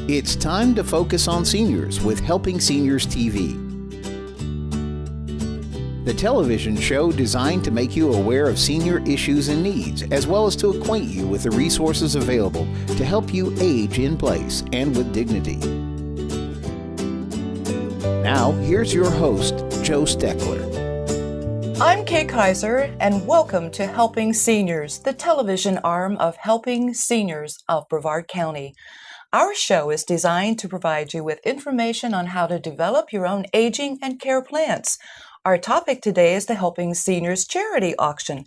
It's time to focus on seniors with Helping Seniors TV. The television show designed to make you aware of senior issues and needs, as well as to acquaint you with the resources available to help you age in place and with dignity. Now, here's your host, Joe Steckler. I'm Kay Kaiser, and welcome to Helping Seniors, the television arm of Helping Seniors of Brevard County. Our show is designed to provide you with information on how to develop your own aging and care plans. Our topic today is the Helping Seniors Charity Auction.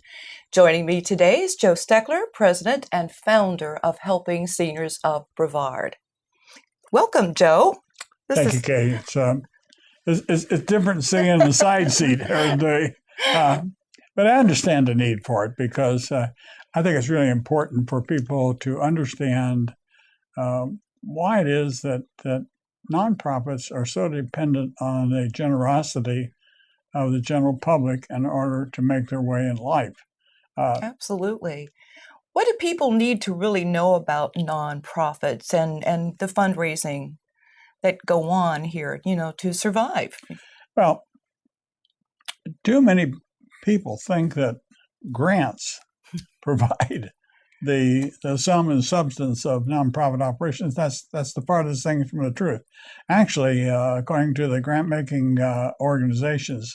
Joining me today is Joe Steckler, President and founder of Helping Seniors of Brevard. Welcome, Joe. Thank you, Kay. It's different sitting in the side seat every day. But I understand the need for it because I think it's really important for people to understand why it is that nonprofits are so dependent on the generosity of the general public in order to make their way in life. Absolutely. What do people need to really know about nonprofits and the fundraising that go on here, to survive? Well, too many people think that grants provide the sum and substance of nonprofit operations. That's the farthest thing from the truth. Actually, according to the grant-making organizations,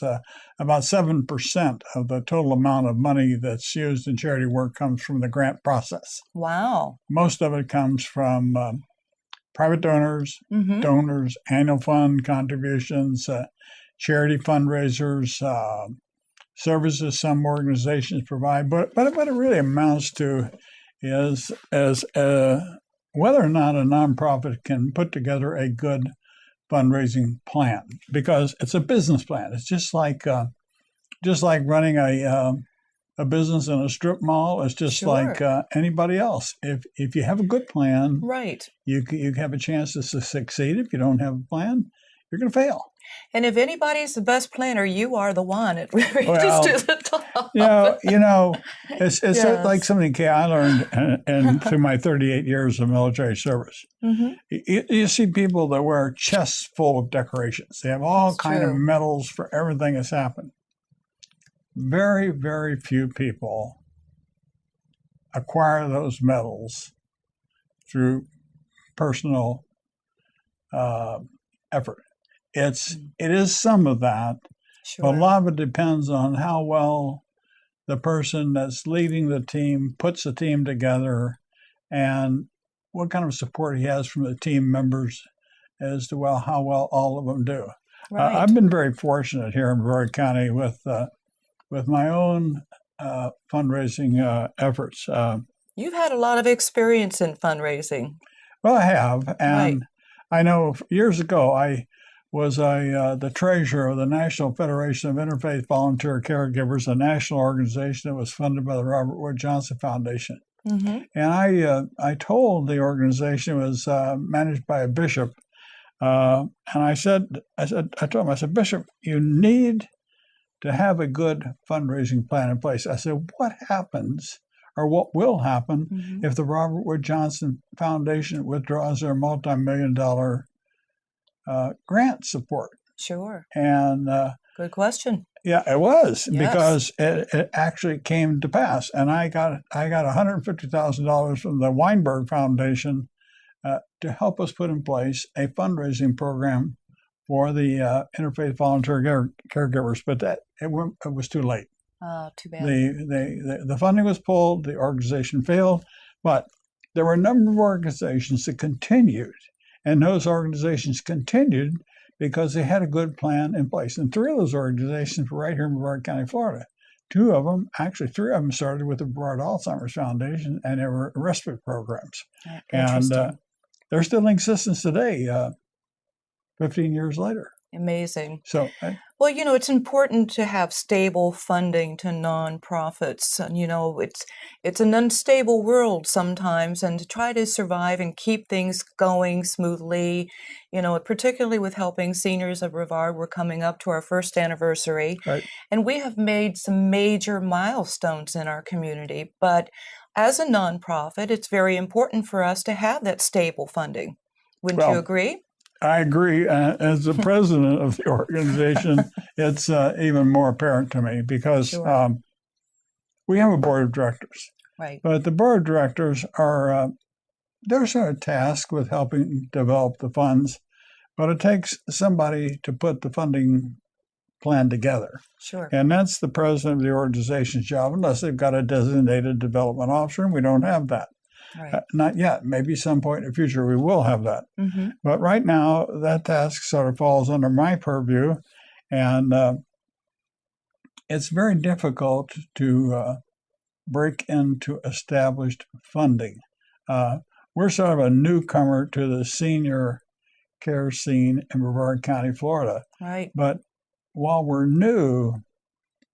about 7% of the total amount of money that's used in charity work comes from the grant process. Wow. Most of it comes from private donors, annual fund contributions, charity fundraisers, services some organizations provide. But what it really amounts to is whether or not a nonprofit can put together a good fundraising plan, because it's a business plan. It's just like running a business in a strip mall. It's just like anybody else. If you have a good plan, right, you have a chance to succeed. If you don't have a plan, you're going to fail. And if anybody's the best planner, you are the one. It reaches to the top. It's yes. Like something I learned through my 38 years of military service. You see people that wear chests full of decorations. They have all kinds of medals for everything that's happened. Very, very few people acquire those medals through personal effort. It is some of that, but a lot of it depends on how well the person that's leading the team puts the team together and what kind of support he has from the team members as to how well all of them do. Right. I've been very fortunate here in Brevard County with my own fundraising efforts. You've had a lot of experience in fundraising. Well, I have, and I know years ago I was the treasurer of the National Federation of Interfaith Volunteer Caregivers, a national organization that was funded by the Robert Wood Johnson Foundation. And I told the organization it was managed by a bishop, and I told him, Bishop, you need to have a good fundraising plan in place. I said, what happens or what will happen if the Robert Wood Johnson Foundation withdraws their multi-million-dollar grant support? Sure. And good question. Yeah, it was, because it actually came to pass. And I got $150,000 from the Weinberg Foundation to help us put in place a fundraising program for the interfaith volunteer caregivers, but it was too late. Oh, too bad. The funding was pulled, the organization failed, but there were a number of organizations that continued, and those organizations continued because they had a good plan in place. And three of those organizations were right here in Brevard County, Florida. Three of them started with the Brevard Alzheimer's Foundation, and they were respite programs. And they're still in existence today, 15 years later. Amazing. So, well, it's important to have stable funding to nonprofits. It's an unstable world sometimes, and to try to survive and keep things going smoothly, particularly with Helping Seniors of Brevard, we're coming up to our first anniversary, and we have made some major milestones in our community. But as a nonprofit, it's very important for us to have that stable funding. Wouldn't you agree? I agree. As the president of the organization, it's even more apparent to me because we have a board of directors. Right. But the board of directors are, they're sort of tasked with helping develop the funds, but it takes somebody to put the funding plan together. Sure. And that's the president of the organization's job, unless they've got a designated development officer, and we don't have that. Right. Not yet. Maybe some point in the future we will have that. Mm-hmm. But right now, that task sort of falls under my purview, and it's very difficult to break into established funding. We're sort of a newcomer to the senior care scene in Brevard County, Florida. Right. But while we're new,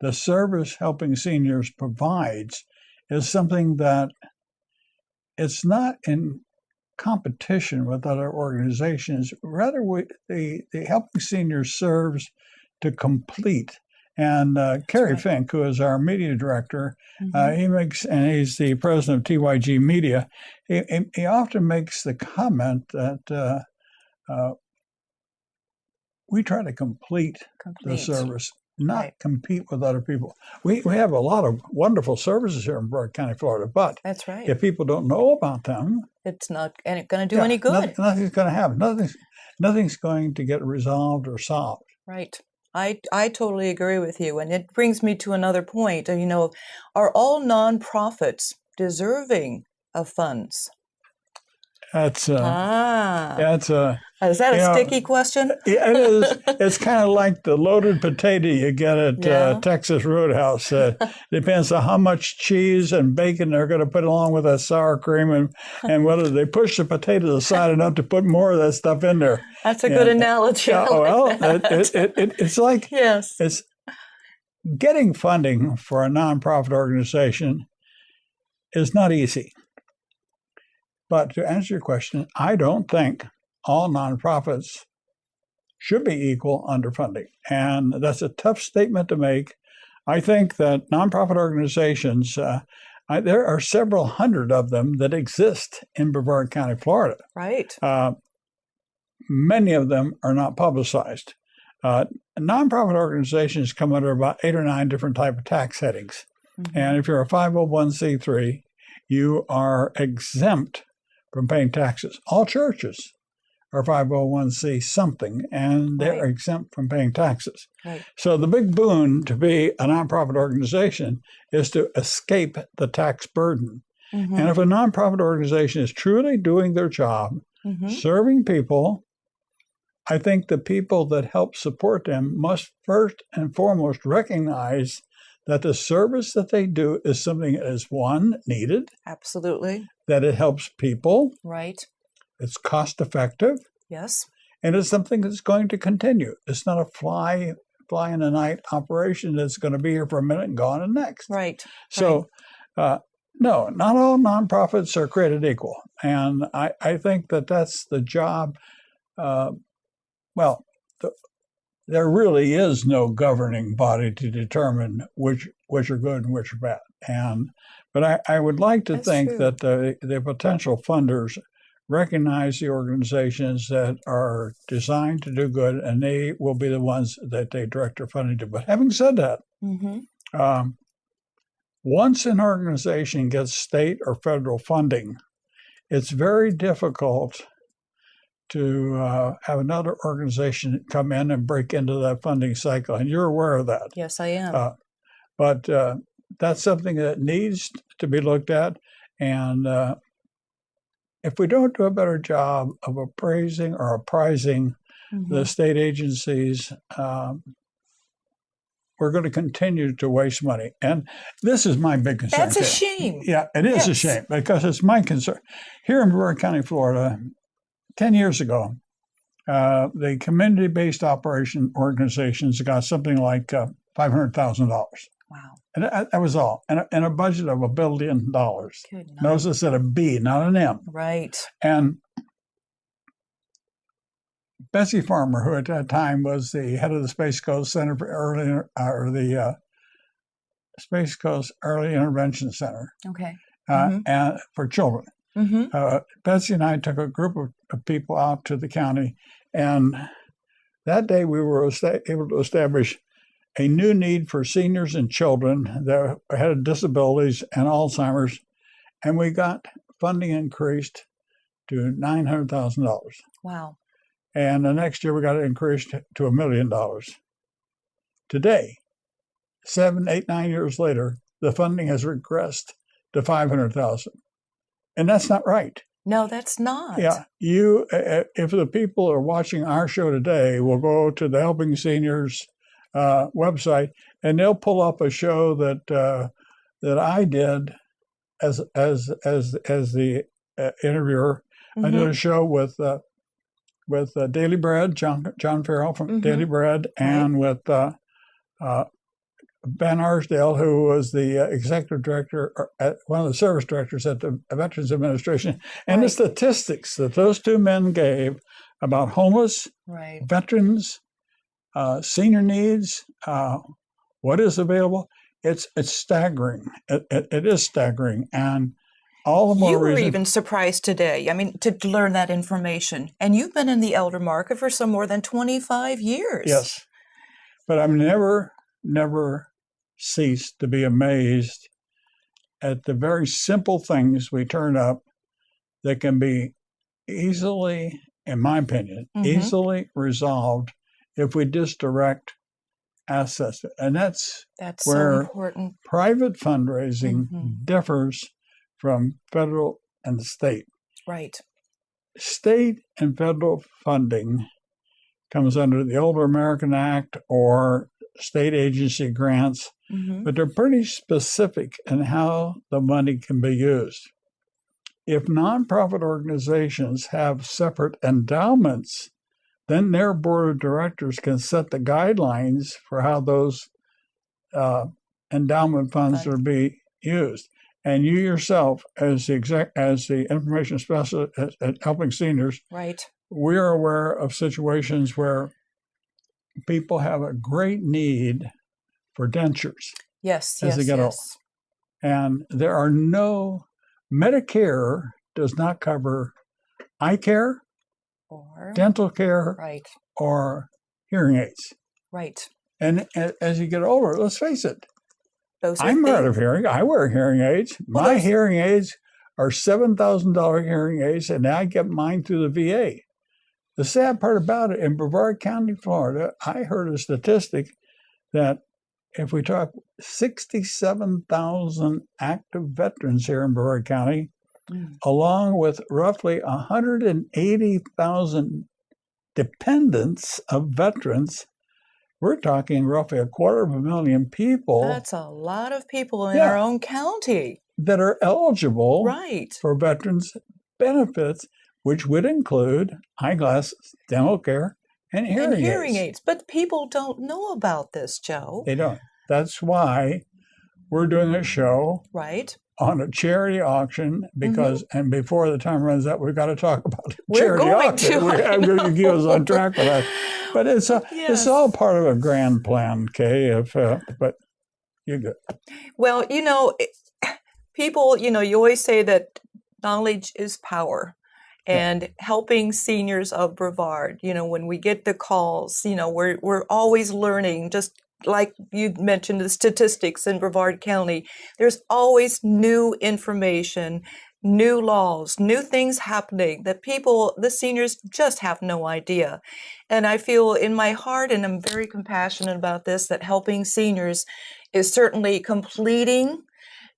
the service helping seniors provides is something that it's not in competition with other organizations. Rather, the helping seniors serves to complete. And Kerry right. Fink, who is our media director, and he's the president of TYG Media, he often makes the comment that we try to complete the service, not compete with other people. We have a lot of wonderful services here in Brevard County, Florida, but that's right. If people don't know about them, it's not going to do any good. Nothing's going to happen. Nothing's going to get resolved or solved. Right. I totally agree with you. And it brings me to another point. Are all nonprofits deserving of funds? Is that a sticky question? It is. It's kind of like the loaded potato you get at Texas Roadhouse. Depends on how much cheese and bacon they're going to put along with that sour cream, and whether they push the potato aside enough to put more of that stuff in there. That's a good analogy. It's like it's getting funding for a nonprofit organization is not easy. But to answer your question, I don't think all nonprofits should be equal underfunding. And that's a tough statement to make. I think that nonprofit organizations, there are several hundred of them that exist in Brevard County, Florida. Right. Many of them are not publicized. Nonprofit organizations come under about 8 or 9 different type of tax headings. Mm-hmm. And if you're a 501c3, you are exempt from paying taxes. All churches are 501c something, and they're exempt from paying taxes. Right. So the big boon to be a nonprofit organization is to escape the tax burden. Mm-hmm. And if a nonprofit organization is truly doing their job, serving people, I think the people that help support them must first and foremost recognize that the service that they do is something that is, one, needed. Absolutely. That it helps people. Right. It's cost effective. Yes. And it's something that's going to continue. It's not a fly in the night operation that's going to be here for a minute and gone and next. Right. So, no, not all nonprofits are created equal. And I think that that's the job. There really is no governing body to determine which are good and which are bad. But I would like to think that the potential funders recognize the organizations that are designed to do good, and they will be the ones that they direct their funding to. But having said that, once an organization gets state or federal funding, it's very difficult to have another organization come in and break into that funding cycle. And you're aware of that. Yes, I am. But that's something that needs to be looked at. And if we don't do a better job of appraising or apprising the state agencies, we're going to continue to waste money. And this is my big concern. That's a shame. Yeah, it is a shame because it's my concern. Here in Brevard County, Florida, 10 years ago, the community-based operation organizations got something like $500,000. Wow. And that was all. And a budget of $1 billion. Good night. Notice I said a B, not an M. Right. And Betsy Farmer, who at that time was the head of the Space Coast Center for Space Coast Early Intervention Center, okay, and for children. Betsy and I took a group of people out to the county, and that day we were able to establish a new need for seniors and children that had disabilities and Alzheimer's, and we got funding increased to $900,000. Wow. And the next year we got it increased to $1 million. Today, 7, 8, 9 years later, the funding has regressed to $500,000. And that's not right. No, that's not. Yeah. If the people are watching our show today, will go to the Helping Seniors website, and they'll pull up a show that I did as the interviewer. I did a show with Daily Bread, John Farrell from Daily Bread, and with Ben Arsdale, who was the executive director, one of the service directors at the Veterans Administration, and the statistics that those two men gave about homeless, veterans, senior needs, what is available, it's staggering. It is staggering, and all the more reason. You were even surprised today, to learn that information. And you've been in the elder market for some more than 25 years. Yes. But I've never ceased to be amazed at the very simple things we turn up that can be easily, in my opinion, easily resolved if we just direct assets. And that's where so important. Private fundraising differs from federal and state. Right. State and federal funding comes under the Older American Act or state agency grants, but they're pretty specific in how the money can be used. If nonprofit organizations have separate endowments, then their board of directors can set the guidelines for how those endowment funds are being used. And you yourself, as the information specialist at Helping Seniors, we are aware of situations where people have a great need for dentures as they get old. And there are no, Medicare does not cover eye care, or dental care, or hearing aids. Right. And as you get older, let's face it, I'm hard of hearing. I wear hearing aids. My hearing aids are $7,000 hearing aids, and I get mine through the VA. The sad part about it, in Brevard County, Florida, I heard a statistic that if we talk 67,000 active veterans here in Brevard County, along with roughly 180,000 dependents of veterans, we're talking roughly 250,000 people. That's a lot of people in our own county that are eligible for veterans benefits, which would include eyeglasses, dental care, and hearing aids. But people don't know about this, Joe. They don't. That's why we're doing a show on a charity auction, because, and before the time runs out, we've got to talk about charity auction. I'm going to give us on track for that. But it's all part of a grand plan, Kay. But you're good. Well, people, you always say that knowledge is power. And Helping Seniors of Brevard, when we get the calls, we're always learning, just like you mentioned, the statistics in Brevard County. There's always new information, new laws, new things happening that the seniors just have no idea. And I feel in my heart, and I'm very compassionate about this, that Helping Seniors is certainly completing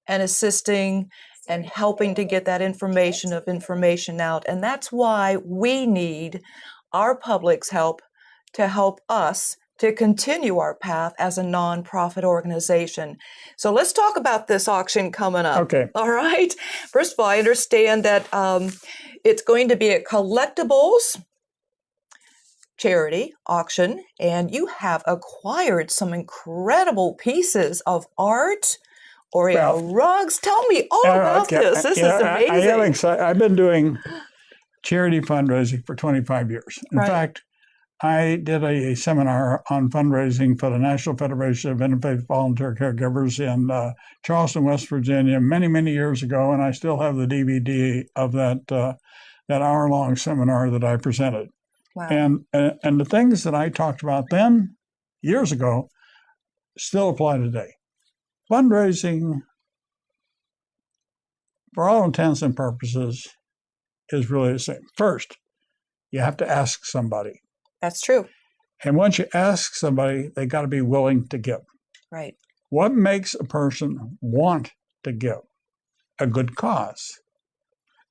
and assisting and helping to get that information out. And that's why we need our public's help to help us to continue our path as a nonprofit organization. So let's talk about this auction coming up. Okay. All right. First of all, I understand that it's going to be a Collectibles charity auction, and you have acquired some incredible pieces of art, Oriental Rugs. Tell me all about this. This is amazing. I am excited. I've been doing charity fundraising for 25 years. In fact, I did a seminar on fundraising for the National Federation of Interfaith Volunteer Caregivers in Charleston, West Virginia, many, many years ago, and I still have the DVD of that hour-long seminar that I presented. Wow. And the things that I talked about then, years ago, still apply today. Fundraising, for all intents and purposes, is really the same. First, you have to ask somebody. That's true. And once you ask somebody, they got to be willing to give. Right. What makes a person want to give? A good cause.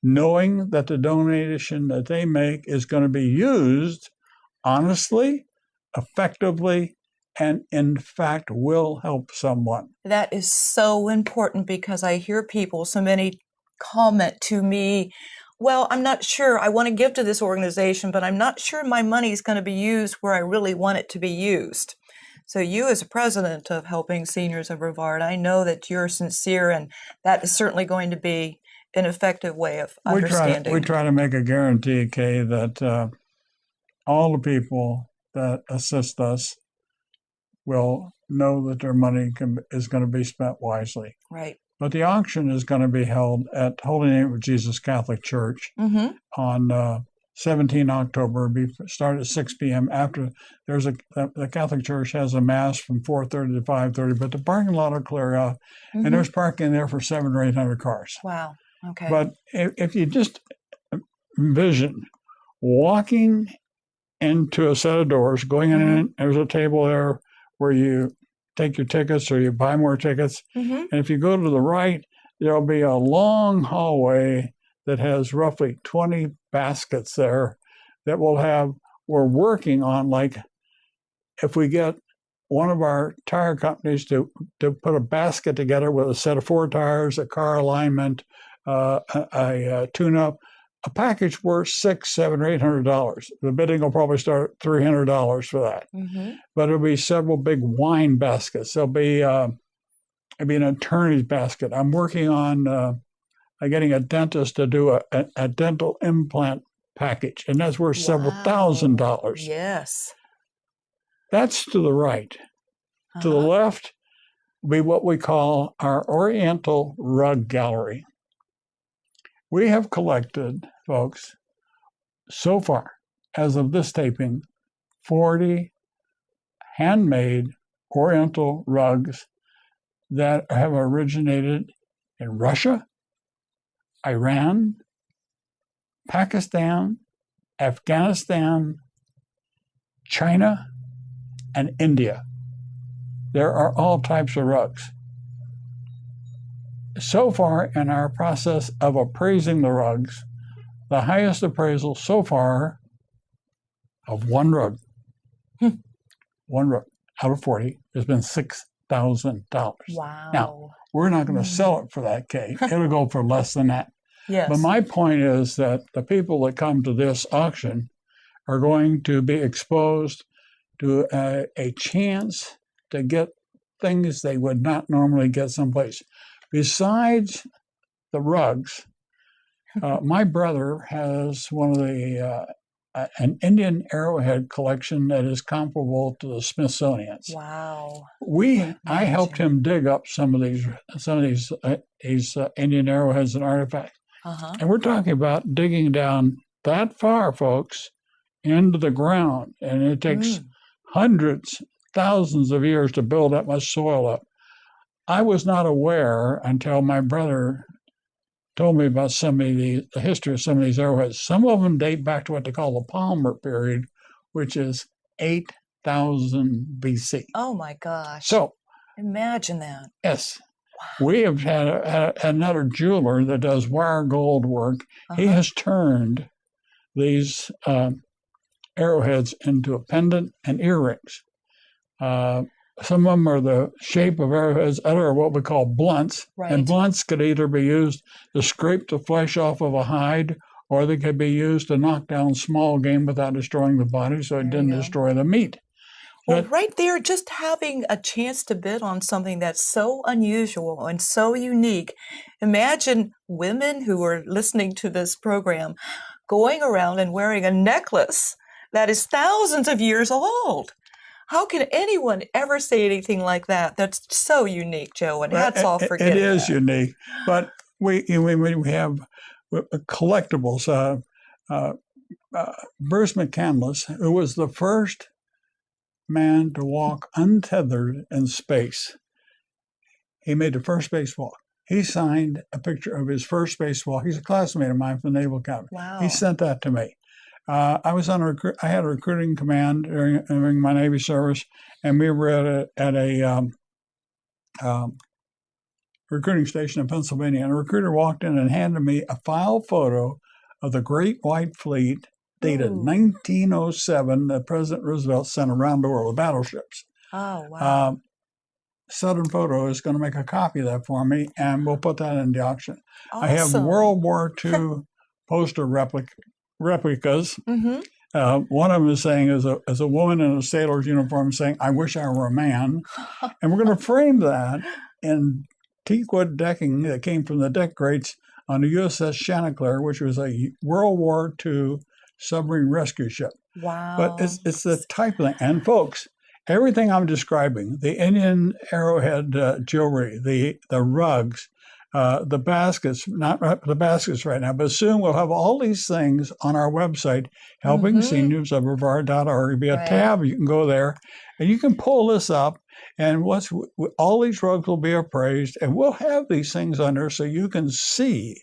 Knowing that the donation that they make is going to be used honestly, effectively, and in fact will help someone. That is so important because I hear people, so many comment to me, well, I'm not sure. I want to give to this organization, but I'm not sure my money is going to be used where I really want it to be used. So you as a president of Helping Seniors of Brevard, I know that you're sincere, and that is certainly going to be an effective way of understanding. We try to make a guarantee, Kay, that all the people that assist us will know that their money is going to be spent wisely. Right. But the auction is going to be held at Holy Name of Jesus Catholic Church on 17 October. Start at 6 p.m. After the Catholic Church has a mass from 4:30 to 5:30, but the parking lot will clear out, and there's parking there for 700 or 800 cars. Wow. Okay. But if you just envision walking into a set of doors, going in, there's a table there where you take your tickets or you buy more tickets. And if you go to the right, there'll be a long hallway that has roughly 20 baskets there that we're working on, like if we get one of our tire companies to put a basket together with a set of 4 tires, a car alignment, a tune-up, a package worth $600, $700, or $800. The bidding will probably start at $300 for that. But there'll be several big wine baskets. There'll be an attorney's basket. I'm working on getting a dentist to do a dental implant package, and that's worth several $1,000s. Yes. That's to the right. To the left will be what we call our Oriental Rug Gallery. We have collected, folks, so far, as of this taping, 40 handmade Oriental rugs that have originated in Russia, Iran, Pakistan, Afghanistan, China, and India. There are all types of rugs. So far in our process of appraising the rugs, the highest appraisal so far of one rug out of 40 has been $6,000. Wow. Now, we're not going to sell it for that, Kay. It'll go for less than that. Yes. But my point is that the people that come to this auction are going to be exposed to a chance to get things they would not normally get someplace. Besides the rugs, my brother has one of an Indian arrowhead collection that is comparable to the Smithsonian's. Wow. I helped him dig up some of these Indian arrowheads and artifacts. And we're talking about digging down that far, folks, into the ground. And it takes hundreds, thousands of years to build that much soil up. I was not aware until my brother told me about the history of some of these arrowheads. Some of them date back to what they call the Palmer period, which is 8,000 BC. Oh my gosh. So imagine that. Yes. Wow. We have had another jeweler that does wire gold work. He has turned these arrowheads into a pendant and earrings. Some of them are the shape of arrowheads, other are what we call blunts. Right. And blunts could either be used to scrape the flesh off of a hide, or they could be used to knock down small game without destroying the body, so it didn't destroy the meat. Well, right there, just having a chance to bid on something that's so unusual and so unique. Imagine women who are listening to this program going around and wearing a necklace that is thousands of years old. How can anyone ever say anything like that? That's so unique, Joe, and hats off for getting it is that. unique, but we have collectibles. Bruce McCandless, who was the first man to walk untethered in space. He made the first spacewalk. He signed a picture of his first spacewalk. He's a classmate of mine from the Naval Academy. Wow. He sent that to me. I had a recruiting command during my Navy service, and we were at a recruiting station in Pennsylvania. And a recruiter walked in and handed me a file photo of the Great White Fleet, dated 1907, that President Roosevelt sent around the world with battleships. Oh, wow. Southern Photo is going to make a copy of that for me, and we'll put that in the auction. Awesome. I have World War II poster replicas. Mm-hmm. One of them is saying, as a woman in a sailor's uniform, saying, "I wish I were a man." And we're going to frame that in teakwood decking that came from the deck grates on the USS Chanticleer, which was a World War II submarine rescue ship. Wow. But it's the type of thing. And folks, everything I'm describing, the Indian arrowhead jewelry, the rugs, the baskets, not the baskets right now, but soon we'll have all these things on our website, helping seniors of Brevard.org. There'll be a tab, you can go there, and you can pull this up, and all these rugs will be appraised, and we'll have these things on there so you can see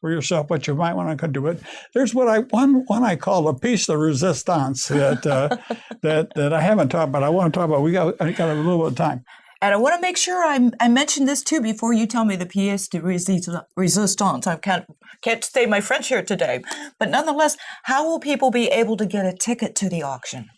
for yourself what you might want to do. But there's one I call a piece de resistance that I haven't talked about. I want to talk about. I got a little bit of time. And I want to make sure I mention this too before you tell me the pièce de résistance. I can't say my French here today. But nonetheless, how will people be able to get a ticket to the auction?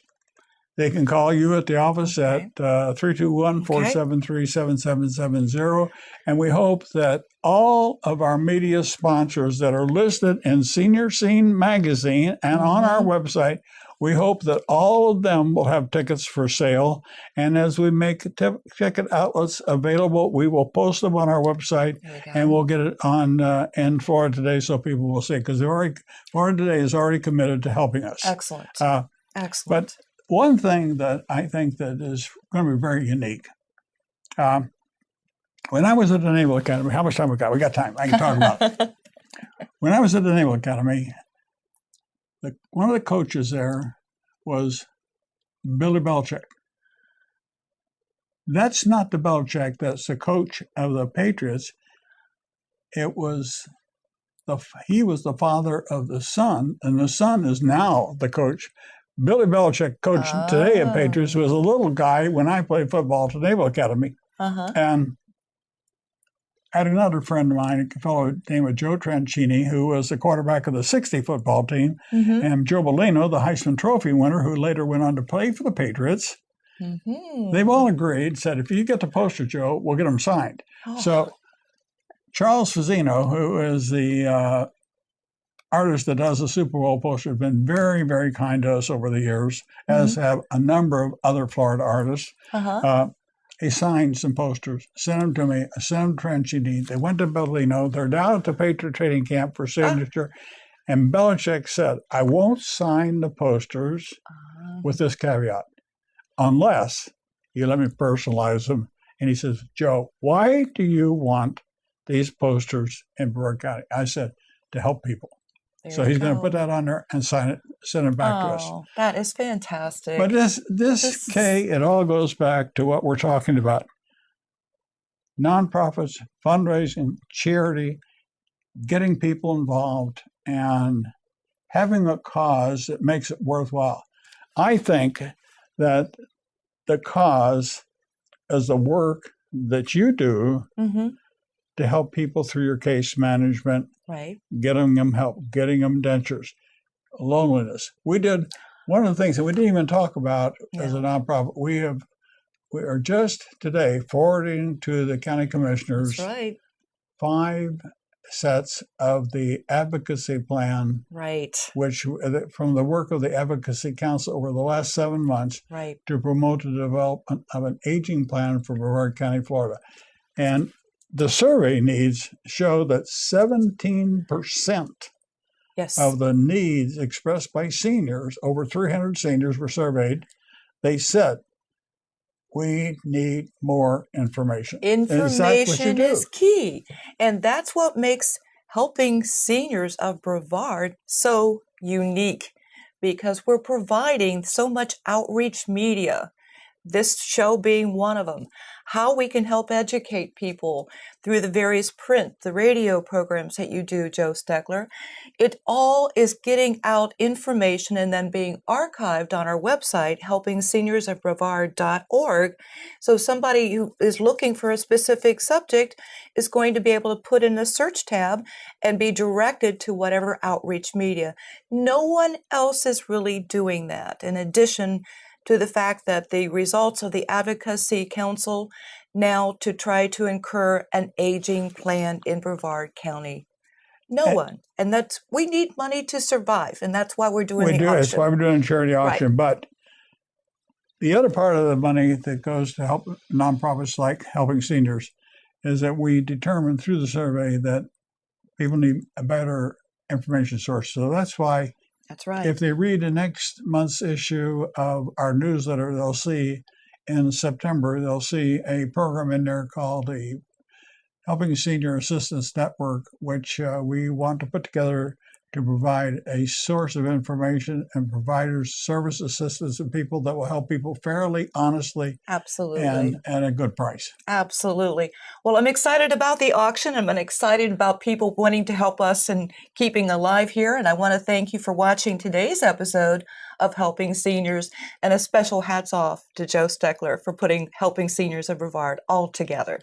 They can call you at the office at 321-473-7770. And we hope that all of our media sponsors that are listed in Senior Scene magazine and on our website, we hope that all of them will have tickets for sale. And as we make ticket outlets available, we will post them on our website, and we'll get it on in Florida Today so people will see it, because Florida Today is already committed to helping us. Excellent. Excellent. But one thing that I think that is going to be very unique, when I was at the Naval Academy, how much time we got? We got time. I can talk about it. When I was at the Naval Academy, one of the coaches there was Billy Belichick. That's not the Belichick that's the coach of the Patriots. He was the father of the son, and the son is now the coach. Billy Belichick, coach today at Patriots, was a little guy when I played football at the Naval Academy. And I had another friend of mine, a fellow named Joe Tranchini, who was the quarterback of the 60 football team, and Joe Bellino, the Heisman Trophy winner, who later went on to play for the Patriots. They've all agreed, said, if you get the poster, Joe, we'll get them signed. So Charles Fazzino, who is the artist that does the Super Bowl poster, has been very, very kind to us over the years, as have a number of other Florida artists. He signed some posters, sent them to me, I sent them to Tranchini. They went to Bellino. They're down at the Patriot Training Camp for signature. And Belichick said, I won't sign the posters with this caveat, unless you let me personalize them. And he says, Joe, why do you want these posters in Brevard County? I said, to help people. So he's going to put that on there and sign it, send it back to us. That is fantastic. But this Kay, it all goes back to what we're talking about. Nonprofits, fundraising, charity, getting people involved, and having a cause that makes it worthwhile. I think that the cause is the work that you do to help people through your case management, getting them help, getting them dentures, loneliness. We did one of the things that we didn't even talk about as a nonprofit. We are just today forwarding to the county commissioners 5 sets of the advocacy plan, which from the work of the Advocacy Council over the last 7 months to promote the development of an aging plan for Brevard County, Florida. And the survey needs show that 17% Yes. of the needs expressed by seniors. Over 300 seniors were surveyed. They said, we need more information. Information is key. And that's what makes Helping Seniors of Brevard so unique, because we're providing so much outreach media, this show being one of them, how we can help educate people through the various print, the radio programs that you do, Joe Steckler. It all is getting out information and then being archived on our website, helpingseniorsofbrevard.org. So somebody who is looking for a specific subject is going to be able to put in a search tab and be directed to whatever outreach media. No one else is really doing that. In addition to the fact that the results of the Advocacy Council now to try to incur an aging plan in Brevard County. No one. And we need money to survive, and that's why we're doing the auction. That's why we're doing a charity auction. Right. But the other part of the money that goes to help nonprofits like Helping Seniors is that we determined through the survey that people need a better information source. So that's why that's right. If they read the next month's issue of our newsletter, they'll see in September, they'll see a program in there called the Helping Senior Assistance Network, which we want to put together to provide a source of information and providers, service assistance, and people that will help people fairly, honestly, absolutely, and at a good price. Absolutely. Well, I'm excited about the auction. I'm excited about people wanting to help us and keeping alive here. And I want to thank you for watching today's episode of Helping Seniors, and a special hats off to Joe Steckler for putting Helping Seniors of Brevard all together.